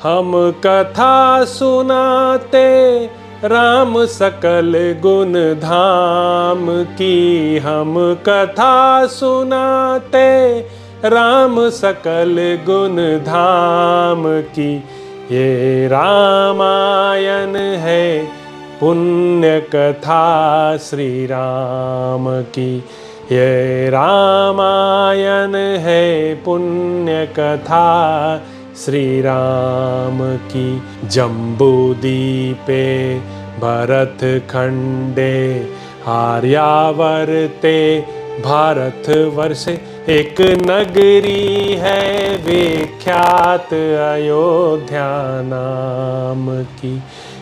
हम कथा सुनाते राम सकल गुण धाम की, हम कथा सुनाते राम सकल गुण धाम की। ये रामायण है पुण्य कथा श्री राम की, ये रामायण है पुण्य कथा श्री राम की। जम्बूद्वीपे भरत खंडे आर्यावर्ते भारत वर्षे, एक नगरी है विख्यात अयोध्या नाम की।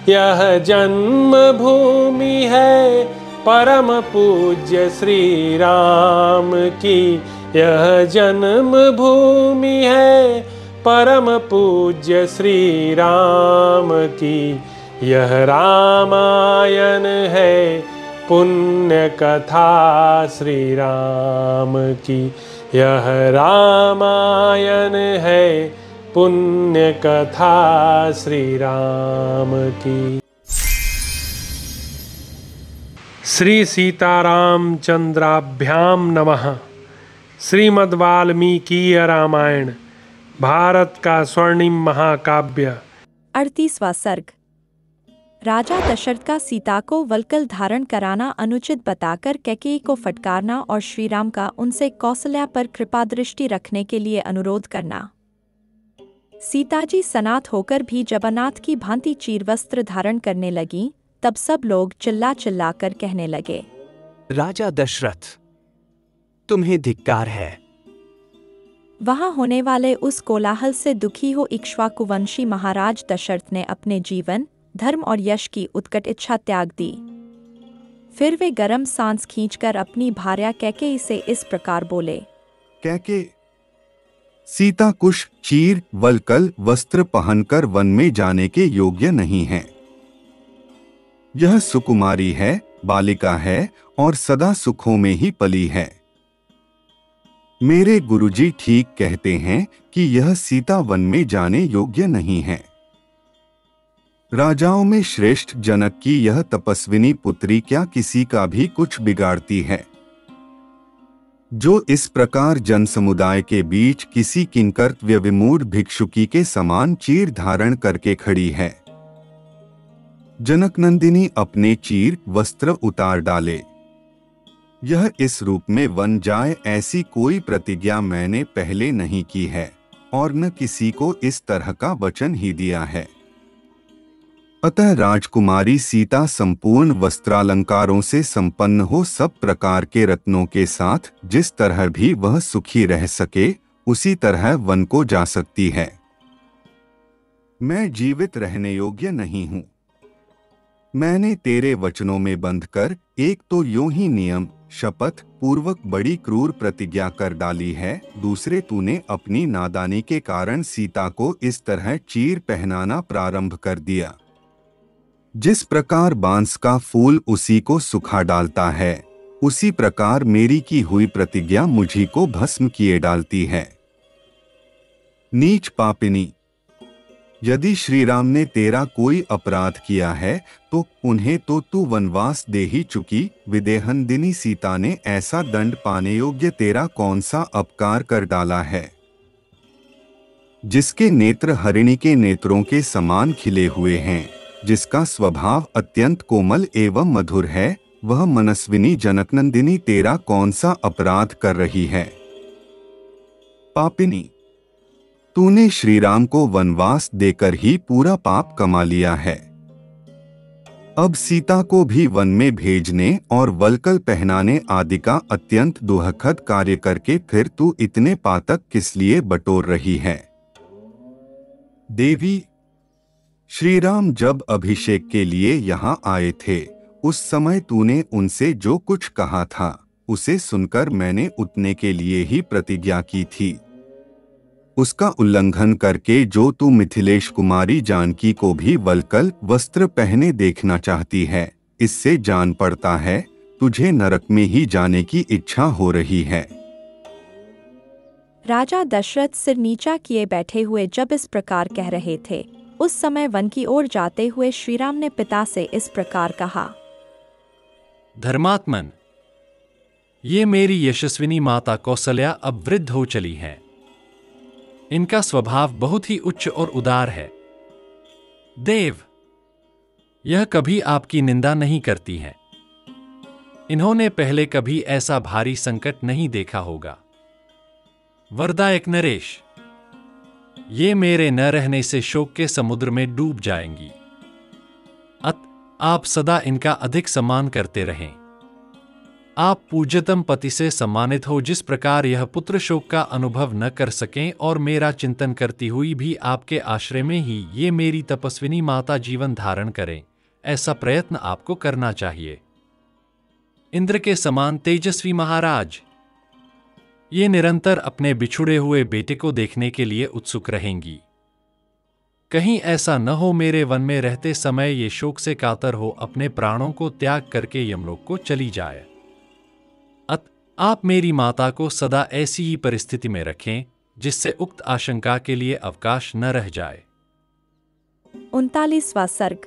यह जन्म भूमि है परम पूज्य श्री राम की, यह जन्म भूमि है परम पूज्य श्री राम की। यह रामायण है पुण्य कथा श्री राम की, यह रामायण है पुण्य कथा श्री राम की। श्री सीताराम चंद्राभ्याम नमः। श्रीमद् वाल्मीकि रामायण भारत का स्वर्णिम महाकाव्य। 38वां सर्ग। राजा दशरथ का सीता को वल्कल धारण कराना अनुचित बताकर कैकेयी को फटकारना और श्रीराम का उनसे कौसल्या पर कृपा दृष्टि रखने के लिए अनुरोध करना। सीताजी सनाथ होकर भी जगन्नाथ की भांति चीरवस्त्र धारण करने लगी, तब सब लोग चिल्ला चिल्ला कर कहने लगे, राजा दशरथ, तुम्हें धिक्कार है। वहां होने वाले उस कोलाहल से दुखी हो इक्ष्वाकुवंशी महाराज दशरथ ने अपने जीवन, धर्म और यश की उत्कट इच्छा त्याग दी। फिर वे गरम सांस खींचकर अपनी भार्या कैकेयी से इस प्रकार बोले, कैकेयी, सीता कुश चीर वल्कल वस्त्र पहनकर वन में जाने के योग्य नहीं है। यह सुकुमारी है, बालिका है और सदा सुखों में ही पली है। मेरे गुरुजी ठीक कहते हैं कि यह सीता वन में जाने योग्य नहीं है। राजाओं में श्रेष्ठ जनक की यह तपस्विनी पुत्री क्या किसी का भी कुछ बिगाड़ती है? जो इस प्रकार जनसमुदाय के बीच किसी किंकर्तव्य विमूढ़ भिक्षुकी के समान चीर धारण करके खड़ी है। जनक नंदिनी अपने चीर वस्त्र उतार डाले। यह इस रूप में वन जाए ऐसी कोई प्रतिज्ञा मैंने पहले नहीं की है और न किसी को इस तरह का वचन ही दिया है। अतः राजकुमारी सीता संपूर्ण वस्त्रालंकारों से संपन्न हो, सब प्रकार के रत्नों के साथ जिस तरह भी वह सुखी रह सके उसी तरह वन को जा सकती है। मैं जीवित रहने योग्य नहीं हूं। मैंने तेरे वचनों में बंधकर एक तो यूं ही नियम शपथ पूर्वक बड़ी क्रूर प्रतिज्ञा कर डाली है, दूसरे तूने अपनी नादानी के कारण सीता को इस तरह चीर पहनाना प्रारंभ कर दिया। जिस प्रकार बांस का फूल उसी को सुखा डालता है, उसी प्रकार मेरी की हुई प्रतिज्ञा मुझी को भस्म किए डालती है। नीच पापिनी, यदि श्री राम ने तेरा कोई अपराध किया है तो उन्हें तो तू वनवास दे ही चुकी। विदेहनंदिनी सीता ने ऐसा दंड पाने योग्य तेरा कौन सा अपकार कर डाला है? जिसके नेत्र हरिणी के नेत्रों के समान खिले हुए हैं, जिसका स्वभाव अत्यंत कोमल एवं मधुर है, वह मनस्विनी जनकनंदिनी तेरा कौन सा अपराध कर रही है? पापिनी, तूने श्री राम को वनवास देकर ही पूरा पाप कमा लिया है। अब सीता को भी वन में भेजने और वल्कल पहनाने आदि का अत्यंत दुखद कार्य करके फिर तू इतने पातक किस लिए बटोर रही है? देवी, श्री राम जब अभिषेक के लिए यहाँ आए थे, उस समय तूने उनसे जो कुछ कहा था उसे सुनकर मैंने उतने के लिए ही प्रतिज्ञा की थी। उसका उल्लंघन करके जो तू मिथिलेश कुमारी जानकी को भी वल्कल वस्त्र पहने देखना चाहती है, इससे जान पड़ता है तुझे नरक में ही जाने की इच्छा हो रही है। राजा दशरथ सिर नीचा किए बैठे हुए जब इस प्रकार कह रहे थे, उस समय वन की ओर जाते हुए श्रीराम ने पिता से इस प्रकार कहा। धर्मात्मन, ये मेरी यशस्विनी माता कौसल्या अब वृद्ध हो चली हैं। इनका स्वभाव बहुत ही उच्च और उदार है। देव, यह कभी आपकी निंदा नहीं करती हैं। इन्होंने पहले कभी ऐसा भारी संकट नहीं देखा होगा। वरदायक नरेश, ये मेरे न रहने से शोक के समुद्र में डूब जाएंगी। आप सदा इनका अधिक सम्मान करते रहें। आप पूज्यतम पति से सम्मानित हो, जिस प्रकार यह पुत्र शोक का अनुभव न कर सकें और मेरा चिंतन करती हुई भी आपके आश्रय में ही ये मेरी तपस्विनी माता जीवन धारण करें, ऐसा प्रयत्न आपको करना चाहिए। इंद्र के समान तेजस्वी महाराज, ये निरंतर अपने बिछुड़े हुए बेटे को देखने के लिए उत्सुक रहेंगी। कहीं ऐसा न हो मेरे वन में रहते समय ये शोक से कातर हो अपने प्राणों को त्याग करके यमलोक को चली जाए। आप मेरी माता को सदा ऐसी ही परिस्थिति में रखें जिससे उक्त आशंका के लिए अवकाश न रह जाए। 39वां सर्ग।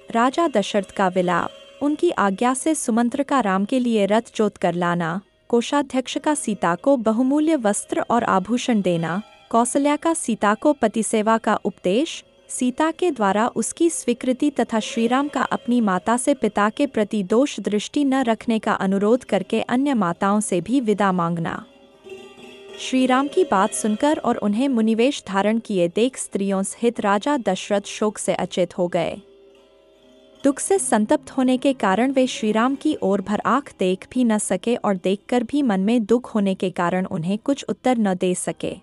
राजा दशरथ का विलाप। उनकी आज्ञा से सुमंत्र का राम के लिए रथ जोत कर लाना, कोषाध्यक्ष का सीता को बहुमूल्य वस्त्र और आभूषण देना, कौसल्या का सीता को पति सेवा का उपदेश, सीता के द्वारा उसकी स्वीकृति तथा श्रीराम का अपनी माता से पिता के प्रति दोष दृष्टि न रखने का अनुरोध करके अन्य माताओं से भी विदा मांगना। श्रीराम की बात सुनकर और उन्हें मुनिवेश धारण किए देख स्त्रियों सहित राजा दशरथ शोक से अचेत हो गए। दुख से संतप्त होने के कारण वे श्रीराम की ओर भर आंख देख भी न सके और देखकर भी मन में दुख होने के कारण उन्हें कुछ उत्तर न दे सके।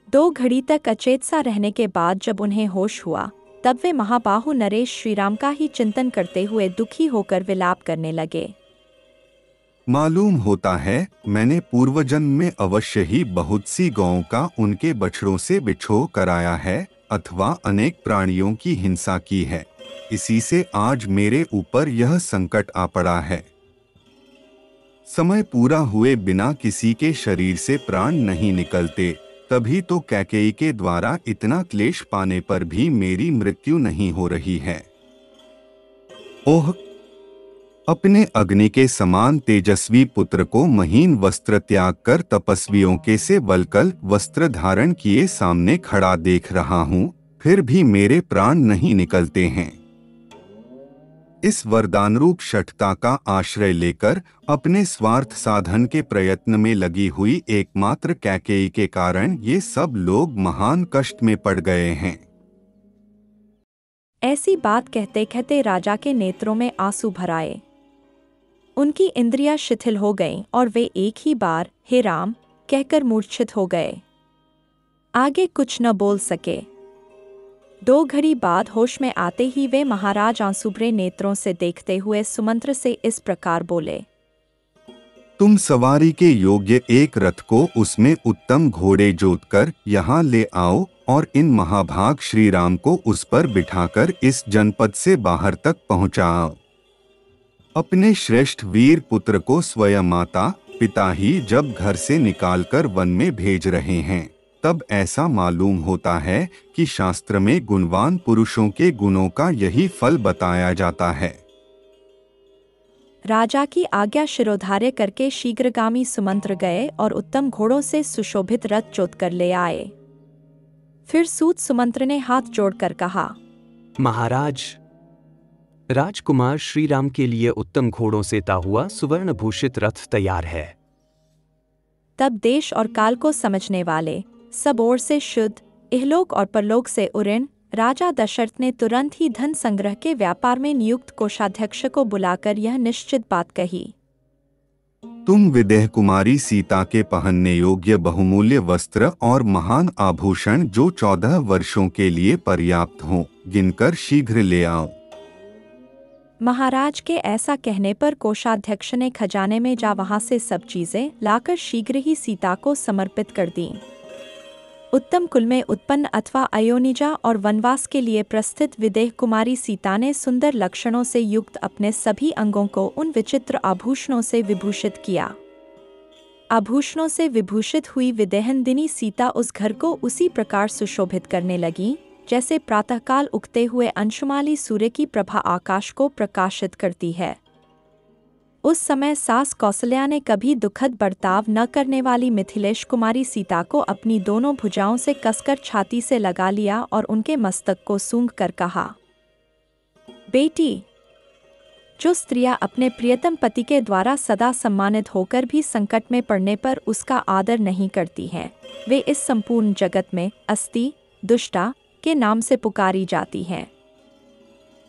2 घड़ी तक अचेत सा रहने के बाद जब उन्हें होश हुआ, तब वे महाबाहु नरेश श्रीराम का ही चिंतन करते हुए दुखी होकर विलाप करने लगे। मालूम होता है मैंने पूर्व जन्म में अवश्य ही बहुत सी गौओं का उनके बछड़ों से बिछो कराया है अथवा अनेक प्राणियों की हिंसा की है। इसी से आज मेरे ऊपर यह संकट आ पड़ा है। समय पूरा हुए बिना किसी के शरीर से प्राण नहीं निकलते, तभी तो कैकेयी के द्वारा इतना क्लेश पाने पर भी मेरी मृत्यु नहीं हो रही है। ओह, अपने अग्नि के समान तेजस्वी पुत्र को महीन वस्त्र त्याग कर तपस्वियों के से वल्कल वस्त्र धारण किए सामने खड़ा देख रहा हूँ, फिर भी मेरे प्राण नहीं निकलते हैं। इस वरदान रूप शठता का आश्रय लेकर अपने स्वार्थ साधन के प्रयत्न में लगी हुई एकमात्र कैकेयी के कारण ये सब लोग महान कष्ट में पड़ गए हैं। ऐसी बात कहते कहते राजा के नेत्रों में आंसू भर आए। उनकी इंद्रियां शिथिल हो गईं और वे एक ही बार हे राम कहकर मूर्छित हो गए। आगे कुछ न बोल सके। 2 घड़ी बाद होश में आते ही वे महाराज आंसुभरे नेत्रों से देखते हुए सुमंत्र से इस प्रकार बोले। तुम सवारी के योग्य एक रथ को उसमें उत्तम घोड़े जोतकर यहाँ ले आओ और इन महाभाग श्री राम को उस पर बिठाकर इस जनपद से बाहर तक पहुँचाओ। अपने श्रेष्ठ वीर पुत्र को स्वयं माता पिता ही जब घर से निकालकर वन में भेज रहे हैं, तब ऐसा मालूम होता है कि शास्त्र में गुणवान पुरुषों के गुणों का यही फल बताया जाता है। राजा की आज्ञा शिरोधार्य करके शीघ्रगामी सुमंत्र गए और उत्तम घोड़ों से सुशोभित रथ जोत कर ले आए। फिर सूत सुमंत्र ने हाथ जोड़कर कहा, महाराज, राजकुमार श्री राम के लिए उत्तम घोड़ों से ता हुआ सुवर्ण भूषित रथ तैयार है। तब देश और काल को समझने वाले, सब ओर से शुद्ध, इहलोक और परलोक से उऋण राजा दशरथ ने तुरंत ही धन संग्रह के व्यापार में नियुक्त कोषाध्यक्ष को बुलाकर यह निश्चित बात कही। तुम विदेह कुमारी सीता के पहनने योग्य बहुमूल्य वस्त्र और महान आभूषण जो 14 वर्षों के लिए पर्याप्त हों, गिनकर शीघ्र ले आओ। महाराज के ऐसा कहने पर कोषाध्यक्ष ने खजाने में जा वहां से सब चीजें लाकर शीघ्र ही सीता को समर्पित कर दी। उत्तम कुल में उत्पन्न अथवा अयोनिजा और वनवास के लिए प्रस्थित विदेह कुमारी सीता ने सुंदर लक्षणों से युक्त अपने सभी अंगों को उन विचित्र आभूषणों से विभूषित किया। आभूषणों से विभूषित हुई विदेहनदिनी सीता उस घर को उसी प्रकार सुशोभित करने लगी जैसे प्रातःकाल उगते हुए अंशुमाली सूर्य की प्रभा आकाश को प्रकाशित करती है। उस समय सास कौसल्या ने कभी दुखद बर्ताव न करने वाली मिथिलेश कुमारी सीता को अपनी दोनों भुजाओं से कसकर छाती से लगा लिया और उनके मस्तक को सूंघ कर कहा, बेटी, जो स्त्रियां अपने प्रियतम पति के द्वारा सदा सम्मानित होकर भी संकट में पड़ने पर उसका आदर नहीं करती हैं, वे इस संपूर्ण जगत में अस्ति दुष्टा के नाम से पुकारी जाती हैं।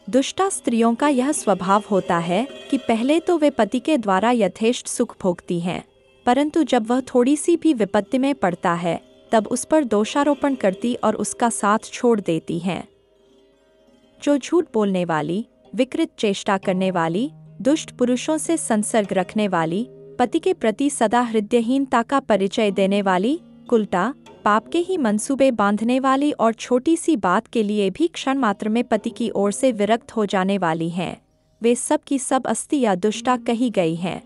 दुष्टा स्त्रियों का यह स्वभाव होता है कि पहले तो वे पति के द्वारा यथेष्ट सुख भोगती हैं, परंतु जब वह थोड़ी सी भी विपत्ति में पड़ता है तब उस पर दोषारोपण करती और उसका साथ छोड़ देती हैं। जो झूठ बोलने वाली, विकृत चेष्टा करने वाली, दुष्ट पुरुषों से संसर्ग रखने वाली, पति के प्रति सदा हृदयहीनता का परिचय देने वाली, उल्टा पाप के ही मंसूबे बांधने वाली और छोटी सी बात के लिए भी क्षण मात्र में पति की ओर से विरक्त हो जाने वाली हैं, वे सब की सब अस्ति या दुष्टा कही गई हैं।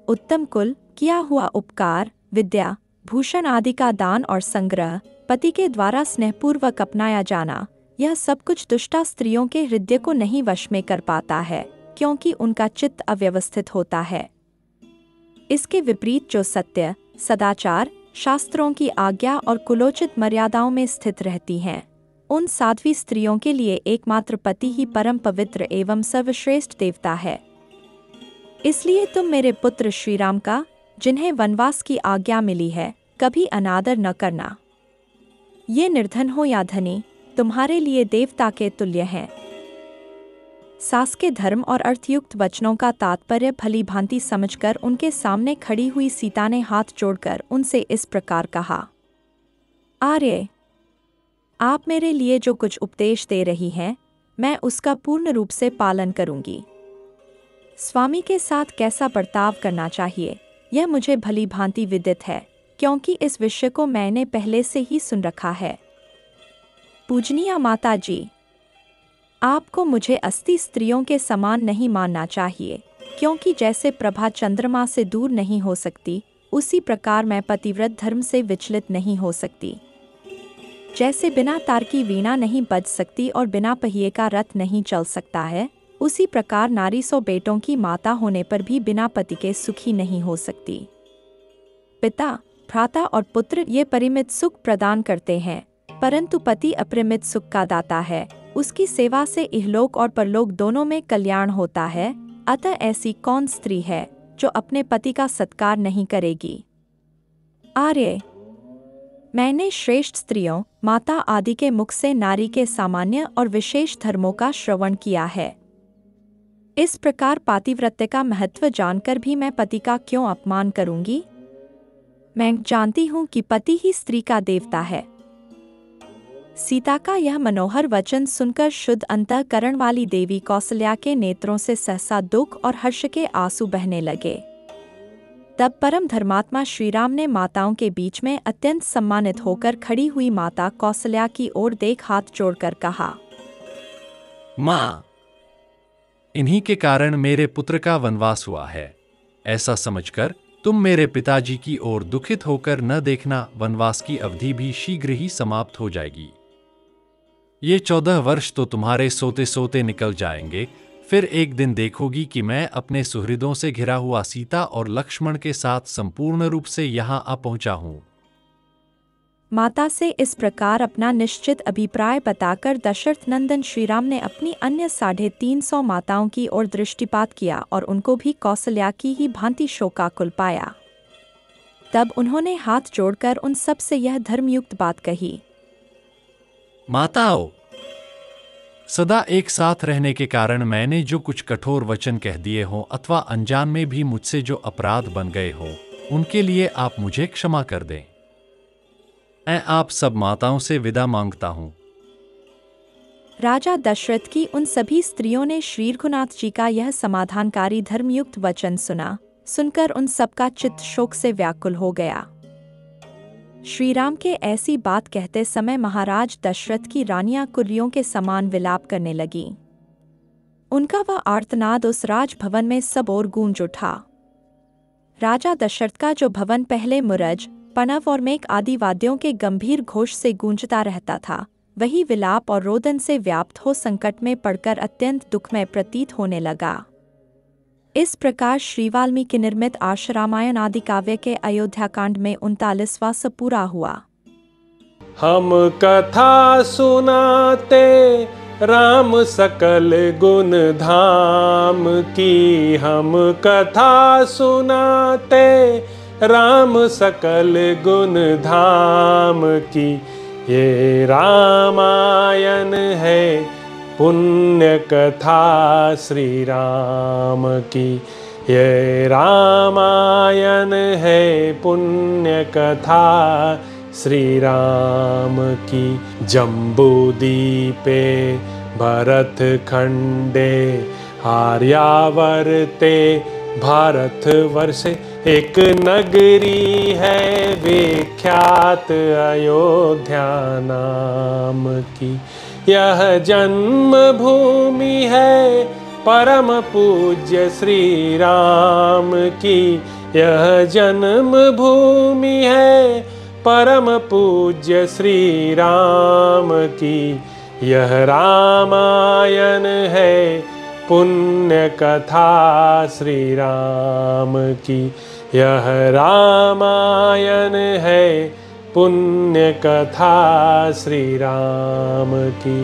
उत्तम कुल, किया हुआ उपकार, विद्या, भूषण आदि का दान और संग्रह, पति के द्वारा स्नेहपूर्वक अपनाया जाना, यह सब कुछ दुष्टा स्त्रियों के हृदय को नहीं वश में कर पाता है, क्योंकि उनका चित्त अव्यवस्थित होता है। इसके विपरीत जो सत्य, सदाचार, शास्त्रों की आज्ञा और कुलोचित मर्यादाओं में स्थित रहती हैं, उन साध्वी स्त्रियों के लिए एकमात्र पति ही परम पवित्र एवं सर्वश्रेष्ठ देवता है। इसलिए तुम मेरे पुत्र श्रीराम का, जिन्हें वनवास की आज्ञा मिली है, कभी अनादर न करना। ये निर्धन हो या धनी, तुम्हारे लिए देवता के तुल्य हैं। सास के धर्म और अर्थयुक्त वचनों का तात्पर्य भली भांति समझकर उनके सामने खड़ी हुई सीता ने हाथ जोड़कर उनसे इस प्रकार कहा, आर्य, आप मेरे लिए जो कुछ उपदेश दे रही हैं, मैं उसका पूर्ण रूप से पालन करूंगी। स्वामी के साथ कैसा बर्ताव करना चाहिए, यह मुझे भली भांति विदित है, क्योंकि इस विषय को मैंने पहले से ही सुन रखा है। पूजनीय माता जी, आपको मुझे अस्ति स्त्रियों के समान नहीं मानना चाहिए, क्योंकि जैसे प्रभा चंद्रमा से दूर नहीं हो सकती, उसी प्रकार मैं पतिव्रत धर्म से विचलित नहीं हो सकती। जैसे बिना तार की वीणा नहीं बज सकती और बिना पहिए का रथ नहीं चल सकता है, उसी प्रकार नारी 100 बेटों की माता होने पर भी बिना पति के सुखी नहीं हो सकती। पिता, भ्राता और पुत्र ये परिमित सुख प्रदान करते हैं, परंतु पति अपरिमित सुख का दाता है। उसकी सेवा से इहलोक और परलोक दोनों में कल्याण होता है। अतः ऐसी कौन स्त्री है जो अपने पति का सत्कार नहीं करेगी। आर्य, मैंने श्रेष्ठ स्त्रियों, माता आदि के मुख से नारी के सामान्य और विशेष धर्मों का श्रवण किया है। इस प्रकार पातिव्रत्य का महत्व जानकर भी मैं पति का क्यों अपमान करूंगी। मैं जानती हूं कि पति ही स्त्री का देवता है। सीता का यह मनोहर वचन सुनकर शुद्ध अंतःकरण वाली देवी कौसल्या के नेत्रों से सहसा दुख और हर्ष के आंसू बहने लगे। तब परम धर्मात्मा श्रीराम ने माताओं के बीच में अत्यंत सम्मानित होकर खड़ी हुई माता कौसल्या की ओर देख हाथ जोड़कर कहा, माँ, इन्हीं के कारण मेरे पुत्र का वनवास हुआ है। ऐसा समझकर तुम मेरे पिताजी की ओर दुखित होकर न देखना, वनवास की अवधि भी शीघ्र ही समाप्त हो जाएगी। ये 14 वर्ष तो तुम्हारे सोते सोते निकल जाएंगे। फिर एक दिन देखोगी कि मैं अपने सुहृदों से घिरा हुआ सीता और लक्ष्मण के साथ संपूर्ण रूप से यहां आ पहुंचा हूं। माता से इस प्रकार अपना निश्चित अभिप्राय बताकर दशरथ नंदन श्रीराम ने अपनी अन्य 350 माताओं की ओर दृष्टिपात किया और उनको भी कौसल्या की ही भांति शोकाकुल पाया। तब उन्होंने हाथ जोड़कर उन सब से यह धर्मयुक्त बात कही, माताओं, सदा एक साथ रहने के कारण मैंने जो कुछ कठोर वचन कह दिए हों अथवा अनजान में भी मुझसे जो अपराध बन गए हों, उनके लिए आप मुझे क्षमा कर दें। मैं आप सब माताओं से विदा मांगता हूं। राजा दशरथ की उन सभी स्त्रियों ने श्री रघुनाथ जी का यह समाधानकारी धर्मयुक्त वचन सुना। सुनकर उन सबका चित्त शोक से व्याकुल हो गया। श्री राम के ऐसी बात कहते समय महाराज दशरथ की रानियां कुर्रियों के समान विलाप करने लगी। उनका वह आर्तनाद उस राजभवन में सब ओर गूंज उठा। राजा दशरथ का जो भवन पहले मुरज, पणव और मेघ आदि वाद्यों के गंभीर घोष से गूंजता रहता था, वही विलाप और रोदन से व्याप्त हो संकट में पड़कर अत्यंत दुखमय प्रतीत होने लगा। इस प्रकार श्री वाल्मीकि निर्मित आशुरामायण आदि काव्य के अयोध्याकांड में 39वां स पूरा हुआ। हम कथा सुनाते राम सकल गुण धाम की, हम कथा सुनाते राम सकल गुण धाम की, ये रामायण है पुण्य कथा श्री राम की, ये रामायण है पुण्य कथा श्री राम की। जम्बूदीपे भरत खंडे आर्यावर्ते भारत वर्षे, एक नगरी है विख्यात अयोध्या नाम की, यह जन्म भूमि है परम पूज्य श्री राम की, यह जन्म भूमि है परम पूज्य श्री राम की, यह रामायण है पुण्य कथा श्री राम की, यह रामायण है पुण्य कथा श्री राम की।